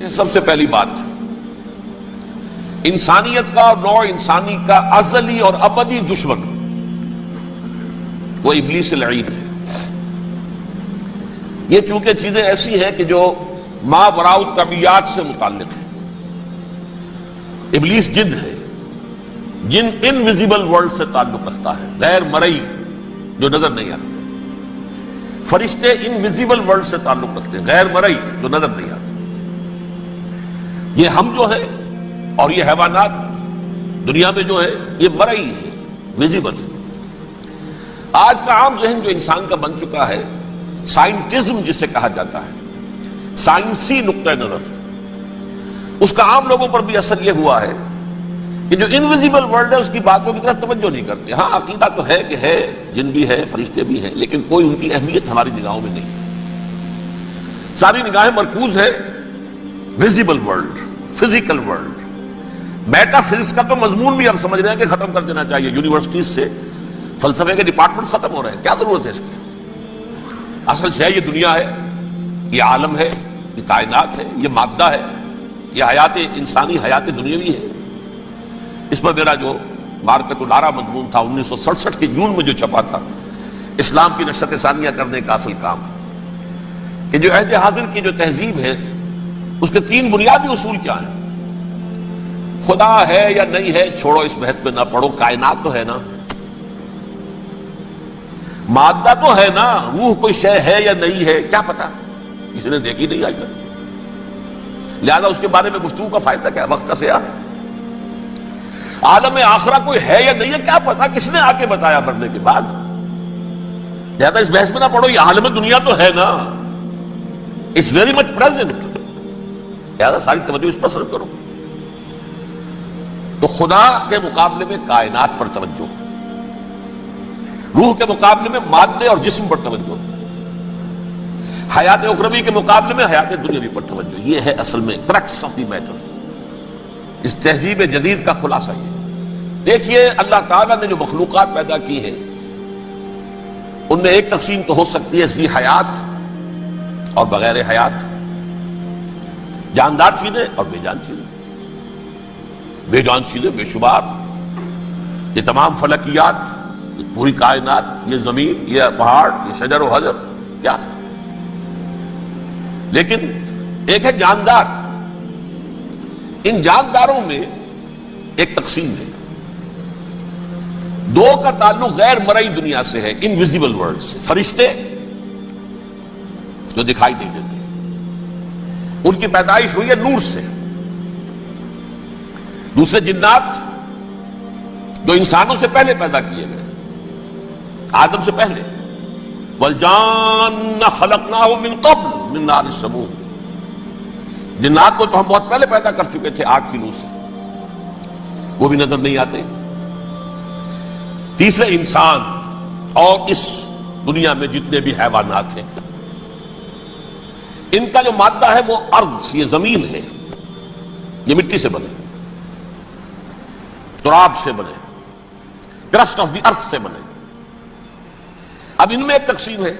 سب سے پہلی بات، انسانیت کا اور نوع انسانی کا ازلی اور ابدی دشمن وہ ابلیس لعین ہے۔ یہ چونکہ چیزیں ایسی ہیں کہ جو ما وراء الطبیعات سے متعلق ہے۔ ابلیس جن ہے، جن انویزیبل ورلڈ سے تعلق رکھتا ہے، غیر مرئی جو نظر نہیں آتی۔ فرشتے انویزیبل ورلڈ سے تعلق رکھتے ہیں، غیر مرئی جو نظر نہیں آتی۔ یہ ہم جو ہے اور یہ حیوانات دنیا میں جو ہے یہ مرئی ہے، ویزیبل ہے۔ آج کا عام ذہن جو انسان کا بن چکا ہے، سائنٹزم جسے کہا جاتا ہے، سائنسی نقطہ نظر، اس کا عام لوگوں پر بھی اثر یہ ہوا ہے کہ جو انویزیبل ورلڈ ہے اس کی باتوں کی طرف توجہ نہیں کرتے۔ ہاں عقیدہ تو ہے کہ ہے، جن بھی ہے، فرشتے بھی ہیں، لیکن کوئی ان کی اہمیت ہماری نگاہوں میں نہیں۔ ساری نگاہیں مرکوز ہے visible world, physical world. Meta physics کا تو مضمون بھی اب سمجھ رہے ہیں کہ ختم کر دینا چاہیے، یونیورسٹیز سے فلسفے کے ڈپارٹمنٹس ختم ہو رہے ہیں، کیا ضرورت ہے اس کی؟ اصل شے یہ دنیا ہے، یہ عالم ہے، یہ کائنات ہے، یہ مادہ ہے، یہ حیات انسانی، حیات دنیاوی ہے۔ اس پر میرا جو مارکت الارا مضمون تھا 1967 کے جون میں جو چھپا تھا، اسلام کی نشرت ثانیہ کرنے کا اصل کام، کہ جو عہد حاضر کی جو تہذیب ہے اس کے تین بنیادی اصول کیا ہیں؟ خدا ہے یا نہیں ہے چھوڑو، اس بحث پہ نہ پڑھو، کائنات تو ہے نا، مادہ تو ہے نا، روح کوئی شے ہے یا نہیں ہے کیا پتا، کسی نے دیکھی نہیں آج تک، لہذا اس کے بارے میں گفتگو کا فائدہ کیا، وقت کا سیاح۔ عالم آخرہ کوئی ہے یا نہیں ہے کیا پتا، کس نے آ کے بتایا مرنے کے بعد، لہذا اس بحث میں نہ پڑھو، یہ عالم دنیا تو ہے نا، اٹس ویری مچ پریزنٹ، لہذا ساری توجہ اس پر صرف کرو۔ تو خدا کے مقابلے میں کائنات پر توجہ، روح کے مقابلے میں مادے اور جسم پر توجہ، حیات اخروی کے مقابلے میں حیات دنیاوی پر توجہ۔ یہ ہے اصل میں کرکس آف دی میٹر، اس تہذیب جدید کا خلاصہ یہ۔ دیکھیے اللہ تعالیٰ نے جو مخلوقات پیدا کی ہیں ان میں ایک تقسیم تو ہو سکتی ہے ذی حیات اور بغیر حیات، جاندار چیزیں اور بے جان چیزیں۔ بے جان چیزیں بے شمار، یہ تمام فلکیات، یہ پوری کائنات، یہ زمین، یہ پہاڑ، یہ شجر و حجر، کیا؟ لیکن ایک ہے جاندار۔ ان جانداروں میں ایک تقسیم ہے، دو کا تعلق غیر مرئی دنیا سے ہے، انویزیبل ورلڈ سے۔ فرشتے جو دکھائی نہیں دیتے، ان کی پیدائش ہوئی ہے نور سے۔ دوسرے جنات جو انسانوں سے پہلے پیدا کیے گئے، آدم سے پہلے، وَالْجَانَّ خَلَقْنَاهُ مِن قَبْلُ مِن نَارِ السَّمُومِ، جنات کو تو ہم بہت پہلے پیدا کر چکے تھے آگ کی لو سے، وہ بھی نظر نہیں آتے۔ تیسرے انسان اور اس دنیا میں جتنے بھی حیوانات ہیں، ان کا جو مادہ ہے وہ ارض، یہ زمین ہے، یہ مٹی سے بنے، تراب سے بنے، کرسٹ آف دی ارتھ سے بنے۔ اب ان میں ایک تقسیم ہے،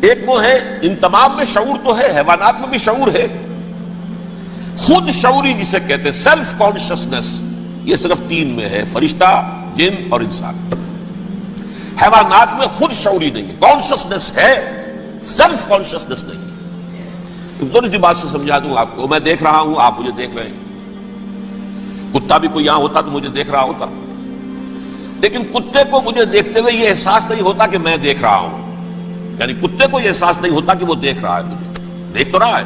ایک وہ ہے، ان تمام میں شعور تو ہے، حیوانات میں بھی شعور ہے، خود شعوری جسے کہتے ہیں سیلف کانشسنس، یہ صرف تین میں ہے، فرشتہ، جن اور انسان۔ حیوانات میں خود شعوری نہیں ہے، کانشسنس ہے، سیلف کانشسنس نہیں ہے۔ دونوں سی بات سے سمجھا دوں آپ کو، میں دیکھ رہا ہوں، آپ مجھے دیکھ رہے ہیں، کتا بھی کوئی یہاں ہوتا تو مجھے دیکھ رہا ہوتا، لیکن کتے کو مجھے دیکھتے ہوئے یہ احساس نہیں ہوتا کہ میں دیکھ رہا ہوں، یعنی کتے کو یہ احساس نہیں ہوتا کہ وہ دیکھ رہا ہے، مجھے دیکھ تو رہا ہے،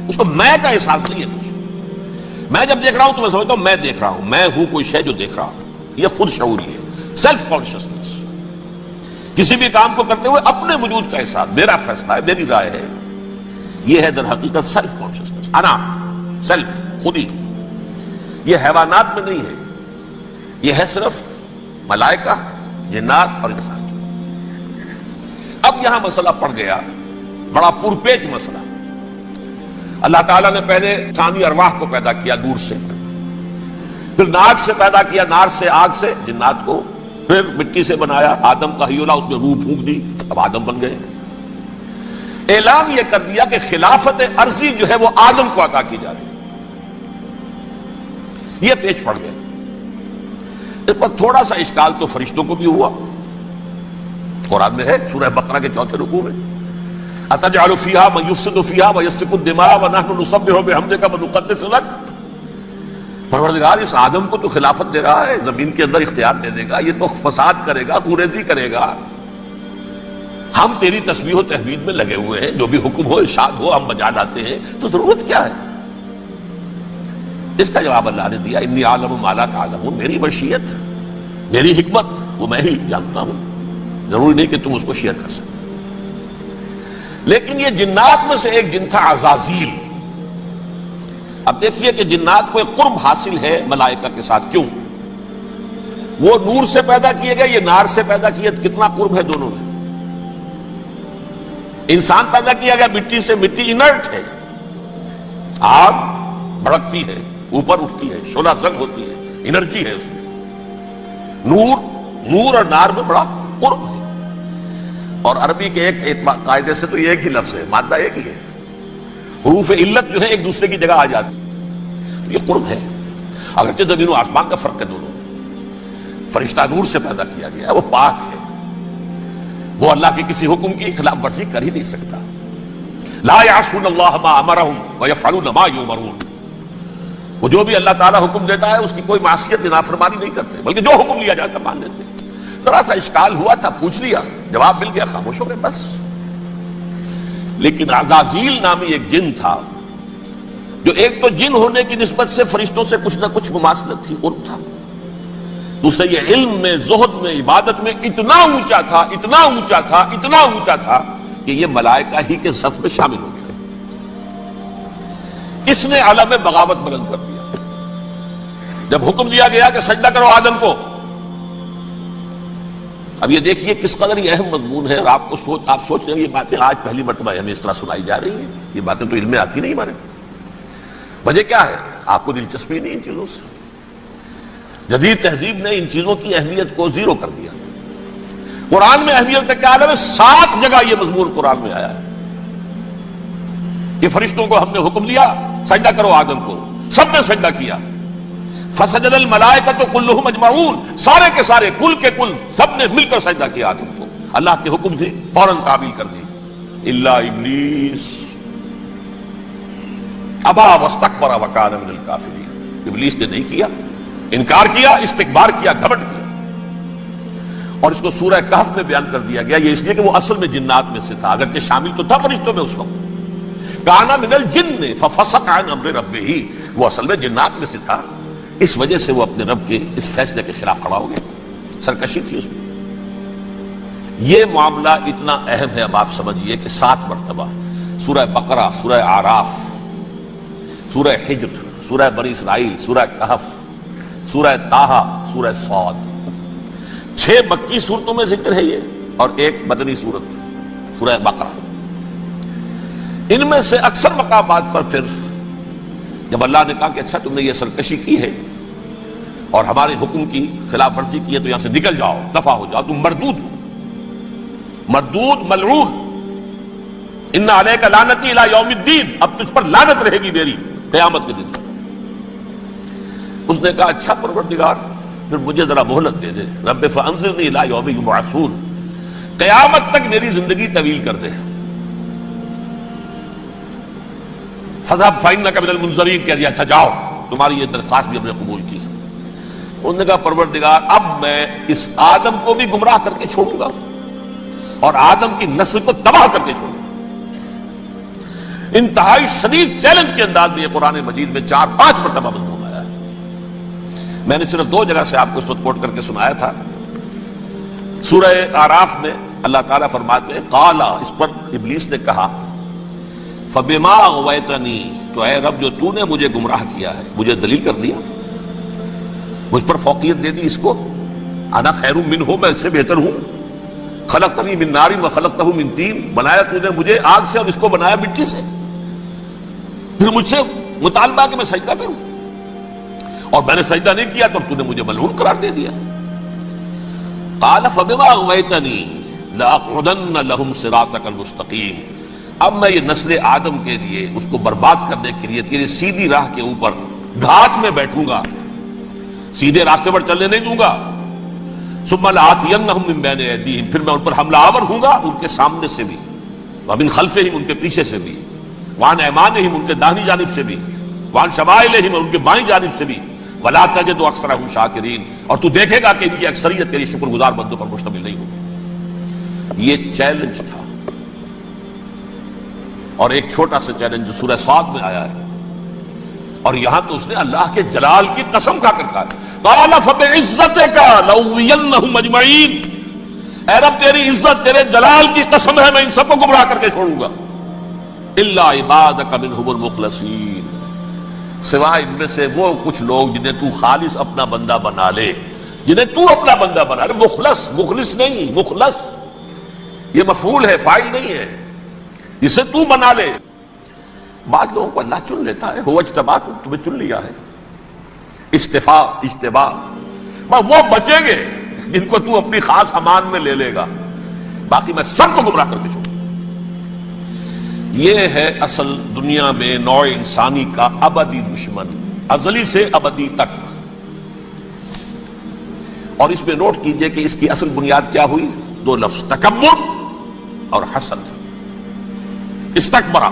اس کو میں کا احساس نہیں ہے مجھے۔ میں جب دیکھ رہا ہوں تو میں سمجھتا ہوں میں دیکھ رہا ہوں، میں ہوں کوئی شے جو دیکھ رہا ہوں، یہ خود شعوری ہے، سیلف کانشسنس۔ کسی بھی کام کو کرتے ہوئے اپنے وجود کا احساس، میرا فیصلہ ہے، میری رائے ہے، یہ ہے در حقیقت سیلف کانشسنس، انا، سیلف، خودی۔ یہ حیوانات میں نہیں ہے، یہ ہے صرف ملائکہ، جنات اور انسان۔ اب یہاں مسئلہ پڑ گیا، بڑا پرپیچ مسئلہ۔ اللہ تعالیٰ نے پہلے ثانی ارواح کو پیدا کیا نور سے، پھر ناک سے پیدا کیا، نار سے، آگ سے جنات کو، پھر مٹی سے بنایا، آدم کا حی اللہ، اس میں روح پھونک دی، اب آدم بن گئے۔ اعلان یہ کر دیا کہ خلافت عرضی جو ہے وہ آدم کو عطا کی جا رہی ہے. یہ پیش پڑ گیا. اس پر تھوڑا سا اشکال تو فرشتوں کو بھی ہوا. قرآن میں ہے سورہ بقرہ کے 4 رکوع میں اتجعل فیہا من یفسد فیہا ویسفک الدماء ونحن نسبح بحمدک ونقدس لک. پروردگار اس آدم کو تو خلافت دے رہا ہے، زمین کے اندر اختیار دے دے گا، یہ تو فساد کرے گا، کوریزی کرے گا، ہم تیری تسبیح و تحمید میں لگے ہوئے ہیں، جو بھی حکم ہو ارشاد ہو ہم بجا لاتے ہیں، تو ضرورت کیا ہے؟ اس کا جواب اللہ نے دیا انی اعلم ما لا تعلمون. میری مشیت، میری حکمت وہ میں ہی جانتا ہوں، ضروری نہیں کہ تم اس کو شیئر کر سکتے. لیکن یہ جنات میں سے ایک جن تھا عزازیل. اب دیکھیے کہ جنات کو ایک قرب حاصل ہے ملائکہ کے ساتھ. کیوں؟ وہ نور سے پیدا کیے گئے، یہ نار سے پیدا کیے، کتنا قرب ہے دونوں میں. انسان پیدا کیا گیا مٹی سے، مٹی انرٹ ہے، آگ بھڑکتی ہے، اوپر اٹھتی ہے، شعلہ زنگ ہوتی ہے، انرجی ہے اس میں. نور اور نار میں بڑا قرب ہے. اور عربی کے ایک قاعدے سے تو یہ ایک ہی لفظ ہے، مادہ ایک ہی ہے، حروف علت جو ہے ایک دوسرے کی جگہ آ جاتی. یہ قرب ہے، اگرچہ زمین و آسمان کا فرق ہے دونوں. فرشتہ نور سے پیدا کیا گیا ہے، وہ پاک ہے، وہ اللہ کے کسی حکم کی خلاف ورزی کر ہی نہیں سکتا. لا یعصون اللہ ما امرهم ویفعلون ما یؤمرون. وہ جو بھی اللہ تعالیٰ حکم دیتا ہے اس کی کوئی معصیت نافرمانی نہیں کرتے، بلکہ جو حکم لیا جاتا مان لیتے. ذرا سا اشکال ہوا تھا، پوچھ لیا، جواب مل گیا، خاموش ہو گئے بس. لیکن عزازیل نامی ایک جن تھا، جو ایک تو جن ہونے کی نسبت سے فرشتوں سے کچھ نہ کچھ مماثلت تھی، قرب تھا. دوسرے یہ علم میں، زہد میں، عبادت میں اتنا اونچا تھا، اتنا اونچا تھا، اتنا اونچا تھا کہ یہ ملائکہ ہی کے صف میں شامل ہو گیا. کس نے علم بغاوت بلند کر دیا جب حکم دیا گیا کہ سجدہ کرو آدم کو. اب یہ دیکھیے کس قدر یہ اہم مضمون ہے. اور آپ سوچ رہے ہیں یہ باتیں آج پہلی مرتبہ ہمیں اس طرح سنائی جا رہی ہیں. یہ باتیں تو علم میں آتی نہیں ہمارے. وجہ کیا ہے؟ آپ کو دلچسپی نہیں ان چیزوں سے. جدید تہذیب نے ان چیزوں کی اہمیت کو زیرو کر دیا. قرآن میں اہمیت کا کیا عالم ہے؟ 7 جگہ یہ مضمون قرآن میں آیا ہے کہ فرشتوں کو ہم نے حکم دیا سجدہ کرو آدم کو، سب نے سجدہ کیا. فسجد الملائکۃ کلھم اجمعون، سارے کے سارے، کل کے کل، سب نے مل کر سجدہ کیا آدم کو. اللہ کے حکم سے فوراً تعمیل کر دی. الا ابلیس ابا واستکبر وکان من الکافرین. ابلیس نے نہیں کیا، انکار کیا، استکبار کیا، گھمنڈ کیا. اور اس کو سورہ کہف میں بیان کر دیا گیا. یہ اس لیے کہ وہ اصل میں جنات میں سے تھا، اگرچہ شامل تو تھا فرشتوں میں اس وقت. کانا من الجن ففسق عن امر ربہ، وہ اصل میں جنات میں سے تھا. اس وجہ سے وہ اپنے رب کے اس فیصلے کے خلاف کھڑا ہو گیا. سرکشی تھی اس میں. یہ معاملہ اتنا اہم ہے. اب آپ سمجھیے کہ 7 مرتبہ سورہ بقرہ، سورہ اعراف، سورہ حجر، سورہ بنی اسرائیل، سورہ کہف، سورہ طٰہٰ، سورہ صاد، 6 مکی صورتوں میں ذکر ہے یہ، اور ایک مدنی صورت سورہ بقرہ. ان میں سے اکثر مقامات پر پھر جب اللہ نے کہا کہ اچھا تم نے یہ سرکشی کی ہے اور ہمارے حکم کی خلاف ورزی کی ہے تو یہاں سے نکل جاؤ، دفع ہو جاؤ، تم مردود ہو، مردود، ملعون. ان علیک لعنتی الی یوم الدین، اب تجھ پر لعنت رہے گی میری قیامت کے دن. اس نے کہا اچھا پروردگار پھر مجھے ذرا مہلت دے دے. رب فانظرنی الی یوم یبعثون، قیامت تک میری زندگی طویل کر دے. فذهب فإنك من المنظرین، کہہ دیا اچھا جاؤ، تمہاری یہ درخواست بھی ہم نے قبول کی. انہوں نے کہا پروردگار اب میں اس آدم کو بھی گمراہ کر کے چھوڑوں گا اور آدم کی نسل کو تباہ کر کے چھوڑوں گا. انتہائی شدید چیلنج کے انداز میں یہ قرآن مجید میں 4-5 مرتبہ مضمون آیا ہے. میں نے صرف 2 جگہ سے آپ کو اس وقت کوٹ کر کے سنایا تھا. سورہ اعراف میں اللہ تعالیٰ فرماتے ہیں قال، اس پر ابلیس نے کہا فبما اغویتنی، تو اے رب جو تو نے مجھے گمراہ کیا ہے، مجھے ذلیل کر دیا، مجھ پر فوقیت دے دی اس کو. انا خیر منہ، میں اس سے بہتر ہوں. خلقتنی من نار وخلقتہ من طین، بنایا تو نے مجھے آگ سے اور اس کو بنایا مٹی سے. پھر مجھ سے مطالبہ کہ میں سجدہ کروں، اور میں نے سجدہ نہیں کیا تو نے مجھے ملعون قرار دے دیا. قال فبما اغویتنی لاقعدن لهم صراطک المستقیم، اب میں یہ نسل آدم کے لیے اس کو برباد کرنے کے لیے تیری سیدھی راہ کے اوپر گھات میں بیٹھوں گا، سیدھے راستے پر چلنے نہیں دوں گا۔ ثم لآتینہم من بین ایدیہم، پھر میں ان پر حملہ آور ہوں گا ان کے سامنے سے بھی، ومن خلفہم ان کے پیچھے سے بھی، وعن ایمانہم ان کے داہنی جانب سے بھی، وعن شمائلہم ان کے بائیں جانب سے بھی، ولا تجد اکثرہم شاکرین، اور تو دیکھے گا کہ ان کی اکثریت تیری شکر گزار بندوں پر مشتمل نہیں ہوگی۔ یہ چیلنج تھا، اور ایک چھوٹا سا چیلنج جو سورہ صاد میں آیا ہے، اور یہاں تو اس نے اللہ کے جلال کی قسم کھا کر کہا قال فبعزتک لأغوینہم اجمعین، اے رب تیری عزت تیرے جلال کی قسم ہے میں ان سب کو گمراہ کر کے چھوڑوں گا، الا عبادک منہم المخلصین، سوائے ان میں سے وہ کچھ لوگ جنہیں تو خالص اپنا بندہ بنا لے، جنہیں تو اپنا بندہ بنا لے۔ مخلص، مخلص نہیں، مخلص یہ مفعول ہے، فاعل نہیں ہے، جسے تو بنا لے۔ بعض لوگوں کو اللہ چن لیتا ہے، هو اجتباکم، تمہیں چن لیا ہے، استفاء اجتباء، وہ بچیں گے جن کو تو اپنی خاص امان میں لے لے گا، باقی میں سب کو گمراہ کر کے چھوڑوں۔ یہ ہے اصل دنیا میں نوع انسانی کا ابدی دشمن، ازلی سے ابدی تک۔ اور اس میں نوٹ کیجئے کہ اس کی اصل بنیاد کیا ہوئی؟ دو لفظ، تکبر اور حسد۔ استکبرا،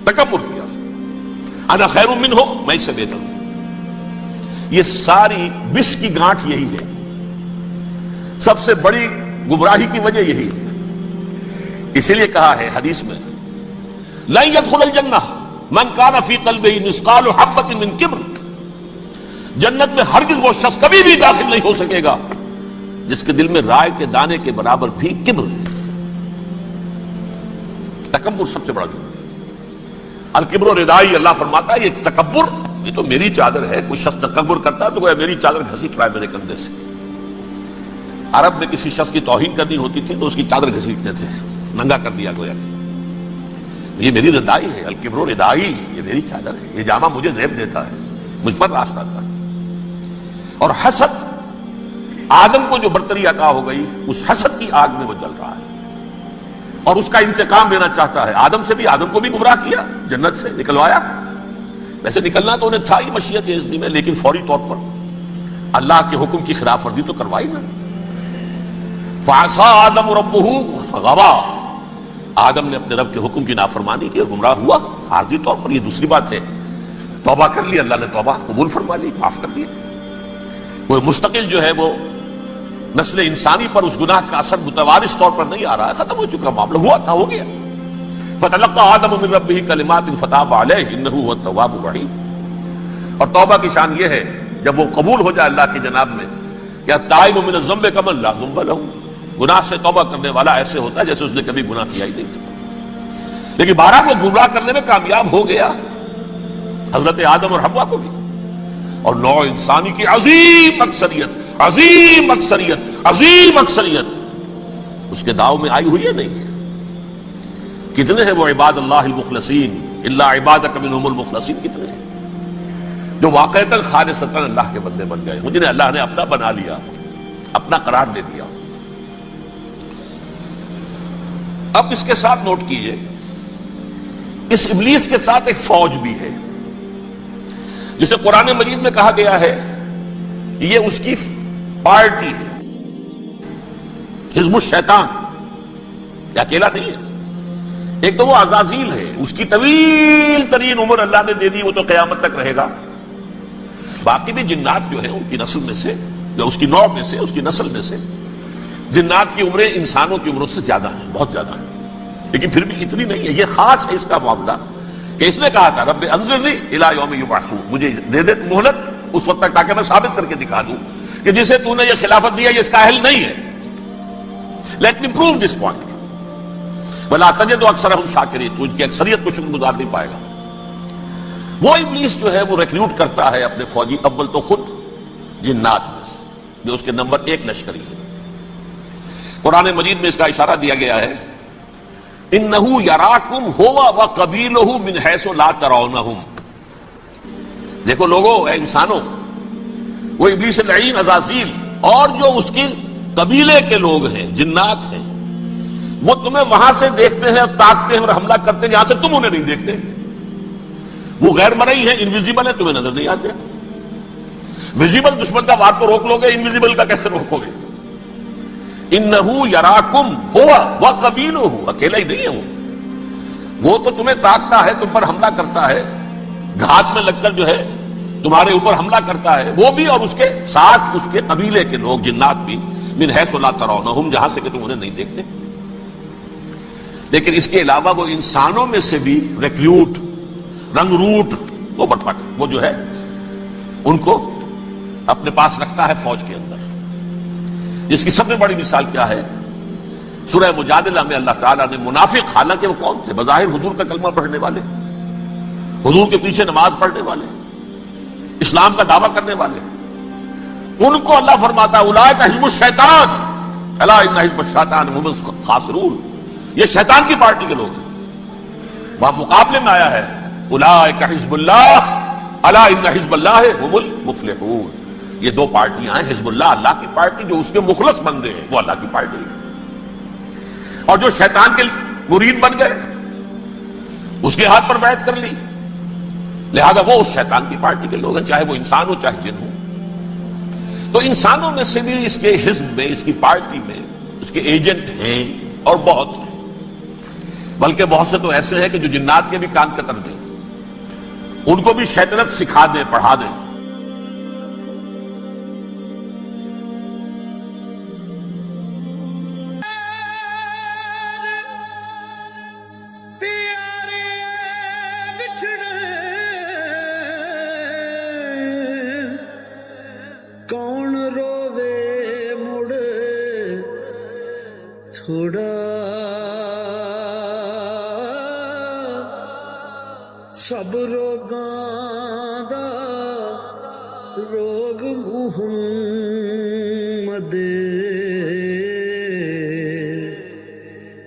تکبر کیا، انا خیر منہ، میں اس سے بہتر ہوں۔ یہ ساری بس کی گانٹھ یہی ہے، سب سے بڑی گمراہی کی وجہ یہی ہے۔ اسی لیے کہا ہے حدیث میں لن يدخل الجنہ من کان فی قلبہ مثقال حبۃ من کبر، جنت میں ہرگز وہ شخص کبھی بھی داخل نہیں ہو سکے گا جس کے دل میں رائے کے دانے کے برابر بھی کبر ہے۔ تکبر سب سے بڑا جرم، الکبر ردائی، اللہ فرماتا ہے یہ تکبر یہ تو میری چادر ہے، کوئی شخص تکبر کرتا ہے تو گویا میری چادر گھسیٹ رہا ہے میرے کندھے سے۔ عرب میں کسی شخص کی توہین کرنی ہوتی تھی تو اس کی چادر گھسیٹتے تھے، ننگا کر دیا گویا کہ یہ میری ردائی ہے، الکبر ردائی، یہ میری چادر ہے، یہ جامہ مجھے زیب دیتا ہے، مجھ پر راستہ تھا۔ اور حسد، آدم کو جو برتری عطا ہو گئی اس حسد کی آگ میں وہ جل رہا ہے اور اس کا انتقام لینا چاہتا ہے۔ آدم سے بھی، آدم کو بھی گمراہ کیا، جنت سے نکلوایا، ویسے نکلنا تو انہیں تھا ہی مشیت اذنی میں، لیکن فوری طور پر اللہ کے حکم کی خلاف ورزی تو کروائی نا۔ فعصى آدم ربہ فغوى، آدم نے اپنے رب کے حکم کی نافرمانی کی اور گمراہ ہوا عارضی طور پر۔ یہ دوسری بات ہے، توبہ کر لی، اللہ نے توبہ قبول فرما لی، معاف کر دیا۔ وہ مستقل جو ہے وہ نسل انسانی پر اس گناہ کا اثر متوارث طور پر نہیں آ رہا ہے، ختم ہو چکا معاملہ، ہوا تھا ہو گیا۔ فتلقى آدم من ربہ کلمات فتاب علیہ انہ هو التواب الرحیم۔ اور توبہ کی شان یہ ہے جب وہ قبول ہو جائے اللہ کی جناب میں، کہ التائب من الذنب کمن لا ذنب له، گناہ سے توبہ کرنے والا ایسے ہوتا ہے جیسے اس نے کبھی گناہ کیا ہی نہیں تھا۔ لیکن بارہ کو گمراہ کرنے میں کامیاب ہو گیا، حضرت آدم اور حوا کو بھی، اور نوع انسانی کی عظیم اکثریت، عظیم اکثریت، عظیم اکثریت اس کے داؤ میں آئی ہوئی ہے نہیں۔ کتنے ہیں وہ عباد اللہ المخلصین، الا عبادک منہم المخلصین، کتنے ہیں جو واقعتاً خالصتاً اللہ کے بندے بن گئے، جنہیں اللہ نے اپنا بنا لیا، اپنا قرار دے دیا۔ اب اس کے ساتھ نوٹ کیجئے، اس ابلیس کے ساتھ ایک فوج بھی ہے جسے قرآن مجید میں کہا گیا ہے یہ اس کی پارٹی ہے، حزب الشیطان، یہ اکیلا نہیں ہے۔ ایک تو وہ عزازیل ہے، اس کی طویل ترین عمر اللہ نے دے دی، وہ تو قیامت تک رہے گا۔ باقی بھی جنات جو ہیں ان کی نسل میں سے، جو اس کی نوع میں سے، اس کی نسل میں سے، جنات کی عمریں انسانوں کی عمروں سے زیادہ ہیں، بہت زیادہ ہیں، لیکن پھر بھی اتنی نہیں ہے۔ یہ خاص ہے اس کا معاملہ کہ اس نے کہا تھا رب انظرنی الی یوم یبعثون، مجھے دے دے مہلت اس وقت تک تاکہ میں ثابت کر کے دکھا دوں کہ جسے تو نے یہ خلافت دیا یہ اس کا اہل نہیں ہے۔ Let me prove this point, ولا تجد اکثرہم شاکرین، تو ان کی اکثریت کو شکر گزار نہیں پائے گا۔ وہ ابلیس جو ہے وہ ریکروٹ کرتا ہے اپنے فوجی، اول تو خود جنات میں سے جو اس کے نمبر 1 لشکری ہے۔ قرآن مجید میں اس کا اشارہ دیا گیا ہے انہو یراکم ہوا وقبیلہ من حیث لا ترونہم۔ دیکھو لوگو، اے انسانوں، وہ ابلیس لعین عزازیل اور جو اس کے قبیلے کے لوگ ہیں، جنات ہیں، وہ تمہیں وہاں سے دیکھتے ہیں اور تاکتے ہیں اور حملہ کرتے ہیں جہاں سے تم انہیں نہیں دیکھتے. وہ غیر مرئی ہیں، انویزیبل ہے، تمہیں نظر نہیں آتے. ویزیبل دشمن کا وار تو روک لو گے، انویزیبل کا کیسے روکو گے؟ انہو یراکم ہوا وقبیلہ، اکیلا ہی نہیں ہے وہ تو تمہیں تاکتا ہے، تم پر حملہ کرتا ہے، گھات میں لگ کر جو ہے تمہارے اوپر حملہ کرتا ہے، وہ بھی اور اس کے ساتھ اس کے قبیلے کے لوگ جنات بھی، من حیث لا ترونہم، جہاں سے کہ تم انہیں نہیں دیکھتے. لیکن اس کے علاوہ وہ انسانوں میں سے بھی ریکریوٹ، رنگ روٹ، وہ بٹ وہ جو ہے ان کو اپنے پاس رکھتا ہے فوج کے اندر. جس کی سب سے بڑی مثال کیا ہے؟ سورہ مجادلہ میں اللہ تعالیٰ نے منافق، حالانکہ وہ کون تھے؟ بظاہر حضور کا کلمہ پڑھنے والے، حضور کے پیچھے نماز پڑھنے والے، اسلام کا دعویٰ کرنے والے، ان کو اللہ فرماتا اولئک حزب الشیطان الا ان حزب الشیطان هم الخاسرون، یہ شیطان کی پارٹی کے لوگ ہیں. وہاں مقابلے میں آیا ہے اولئک حزب اللہ الا ان حزب اللہ هم المفلحون. یہ دو پارٹیاں ہیں، حزب اللہ اللہ کی پارٹی جو اس کے مخلص بندے ہیں، وہ اللہ کی پارٹی ہے، اور جو شیطان کے مرید بن گئے اس کے ہاتھ پر بیعت کر لی، لہذا وہ اس شیطان کی پارٹی کے لوگ ہیں، چاہے وہ انسان ہو چاہے جن ہو. تو انسانوں میں سے بھی اس کے حزب میں، اس کی پارٹی میں اس کے ایجنٹ ہیں اور بہت ہیں، بلکہ بہت سے تو ایسے ہیں کہ جو جنات کے بھی کان کتر دیں، ان کو بھی شیطنت سکھا دیں، پڑھا دیں. کون روے مڑ تھوڑا سب روگاں دا روگ محمد،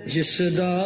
جس دا